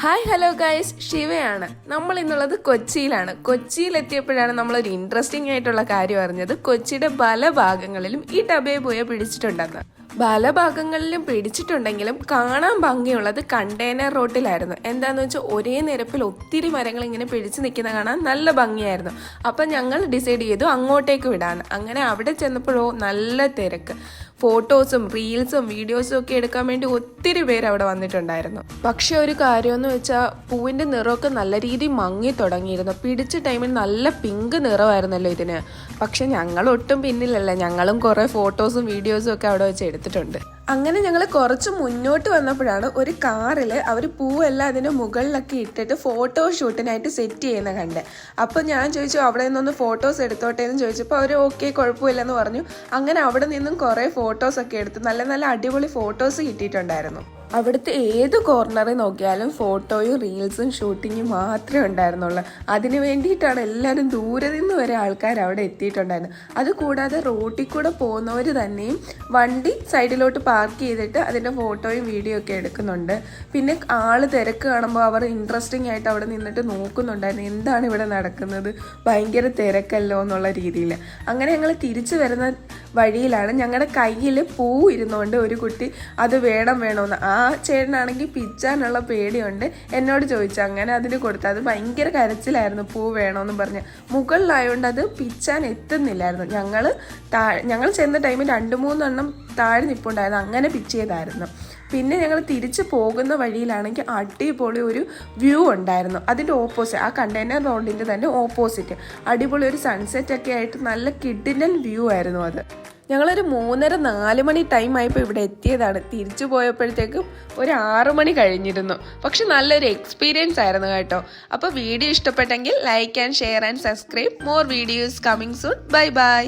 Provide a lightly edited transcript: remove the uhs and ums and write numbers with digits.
Hi hello guys, ശിവയാണ്. നമ്മൾ ഇന്നുള്ളത് കൊച്ചിയിലാണ്. കൊച്ചിയിലെത്തിയപ്പോഴാണ് നമ്മളൊരു ഇൻട്രസ്റ്റിംഗ് ആയിട്ടുള്ള കാര്യം അറിഞ്ഞത്. കൊച്ചിയുടെ പല ഭാഗങ്ങളിലും ഈ ടബയെ പോയ പിടിച്ചിട്ടുണ്ടെന്ന്. പല ഭാഗങ്ങളിലും പിടിച്ചിട്ടുണ്ടെങ്കിലും കാണാൻ ഭംഗിയുള്ളത് കണ്ടെയ്നർ റോട്ടിലായിരുന്നു. എന്താണെന്ന് വെച്ചാൽ ഒരേ നിരപ്പിൽ ഒത്തിരി മരങ്ങൾ ഇങ്ങനെ പിടിച്ചു നിൽക്കുന്ന കാണാൻ നല്ല ഭംഗിയായിരുന്നു. അപ്പം ഞങ്ങൾ ഡിസൈഡ് ചെയ്തു അങ്ങോട്ടേക്ക് വിടാൻ. അങ്ങനെ അവിടെ ചെന്നപ്പോഴോ നല്ല തിരക്ക്. ഫോട്ടോസും റീൽസും വീഡിയോസും ഒക്കെ എടുക്കാൻ വേണ്ടി ഒത്തിരി പേര് അവിടെ വന്നിട്ടുണ്ടായിരുന്നു. പക്ഷെ ഒരു കാര്യമെന്ന് വെച്ചാൽ പൂവിൻ്റെ നിറമൊക്കെ നല്ല രീതിയിൽ മങ്ങി തുടങ്ങിയിരുന്നു. പിടിച്ച ടൈമിൽ നല്ല പിങ്ക് നിറമായിരുന്നല്ലോ ഇതിന്. പക്ഷെ ഞങ്ങൾ ഒട്ടും പിന്നിലല്ല, ഞങ്ങളും കുറേ ഫോട്ടോസും വീഡിയോസും ഒക്കെ അവിടെ വെച്ച് എടുത്തിട്ടുണ്ട്. അങ്ങനെ ഞങ്ങൾ കുറച്ച് മുന്നോട്ട് വന്നപ്പോഴാണ് ഒരു കാറിൽ അവർ പൂവെല്ലാം അതിൻ്റെ മുകളിലൊക്കെ ഇട്ടിട്ട് ഫോട്ടോ ഷൂട്ടിനായിട്ട് സെറ്റ് ചെയ്യുന്ന കണ്ടത്. അപ്പോൾ ഞാൻ ചോദിച്ചു അവിടെ നിന്നൊന്ന് ഫോട്ടോസ് എടുത്തോട്ടെ എന്ന് ചോദിച്ചപ്പോൾ അവർ ഓക്കെ കുഴപ്പമില്ലെന്ന് പറഞ്ഞു. അങ്ങനെ അവിടെ നിന്നും കുറേ ഫോട്ടോസൊക്കെ എടുത്തു. നല്ല നല്ല അടിപൊളി ഫോട്ടോസ് കിട്ടിയിട്ടുണ്ടായിരുന്നു. അവിടുത്തെ ഏത് കോർണറിൽ നോക്കിയാലും ഫോട്ടോയും റീൽസും ഷൂട്ടിങ്ങും മാത്രമേ ഉണ്ടായിരുന്നുള്ളൂ. അതിന് വേണ്ടിയിട്ടാണ് എല്ലാവരും ദൂരെ നിന്ന് വരെ ആൾക്കാർ അവിടെ എത്തിയിട്ടുണ്ടായിരുന്നു. അതുകൂടാതെ റോട്ടിൽ കൂടെ പോകുന്നവർ തന്നെയും വണ്ടി സൈഡിലോട്ട് പാർക്ക് ചെയ്തിട്ട് അതിൻ്റെ ഫോട്ടോയും വീഡിയോ ഒക്കെ എടുക്കുന്നുണ്ട്. പിന്നെ തിരക്ക് കാണുമ്പോൾ അവർ ഇൻട്രസ്റ്റിംഗ് ആയിട്ട് അവിടെ നിന്നിട്ട് നോക്കുന്നുണ്ടായിരുന്നു, എന്താണ് ഇവിടെ നടക്കുന്നത്, ഭയങ്കര തിരക്കല്ലോ എന്നുള്ള രീതിയിൽ. അങ്ങനെ ഞങ്ങൾ തിരിച്ചു വരുന്ന വഴിയിലാണ് ഞങ്ങളുടെ കയ്യിൽ പൂ ഇരുന്നുകൊണ്ട് ഒരു കുട്ടി അത് വേണമെന്ന്, ആ ചേട്ടനാണെങ്കിൽ പിച്ചാനുള്ള പേടിയുണ്ട്, എന്നോട് ചോദിച്ചു. അങ്ങനെ അതിന് കൊടുത്തു. അത് ഭയങ്കര കരച്ചിലായിരുന്നു, പൂ വേണമെന്ന് പറഞ്ഞ്. മുകളിലായതുകൊണ്ട് അത് പിച്ചാൻ എത്തുന്നില്ലായിരുന്നു. ഞങ്ങൾ ചെന്ന ടൈമിൽ 2-3 എണ്ണം താഴെ നിൽപ്പുണ്ടായിരുന്നു. അങ്ങനെ പിച്ച് ചെയ്തായിരുന്നു. പിന്നെ ഞങ്ങൾ തിരിച്ചു പോകുന്ന വഴിയിലാണെങ്കിൽ അടിപൊളി ഒരു വ്യൂ ഉണ്ടായിരുന്നു. അതിൻ്റെ ഓപ്പോസിറ്റ്, ആ കണ്ടെയ്നർ റോഡിൻ്റെ തന്നെ ഓപ്പോസിറ്റ് അടിപൊളി ഒരു സൺസെറ്റ് ഒക്കെ ആയിട്ട് നല്ല കിഡിലൻ വ്യൂ ആയിരുന്നു അത്. ഞങ്ങളൊരു 3:30-4 മണി ടൈം ആയപ്പോൾ ഇവിടെ എത്തിയതാണ്. തിരിച്ചു പോയപ്പോഴത്തേക്കും ഒരു 6 മണി കഴിഞ്ഞിരുന്നു. പക്ഷെ നല്ലൊരു എക്സ്പീരിയൻസ് ആയിരുന്നു കേട്ടോ. അപ്പോൾ വീഡിയോ ഇഷ്ടപ്പെട്ടെങ്കിൽ like and share and subscribe. More videos coming soon. Bye bye.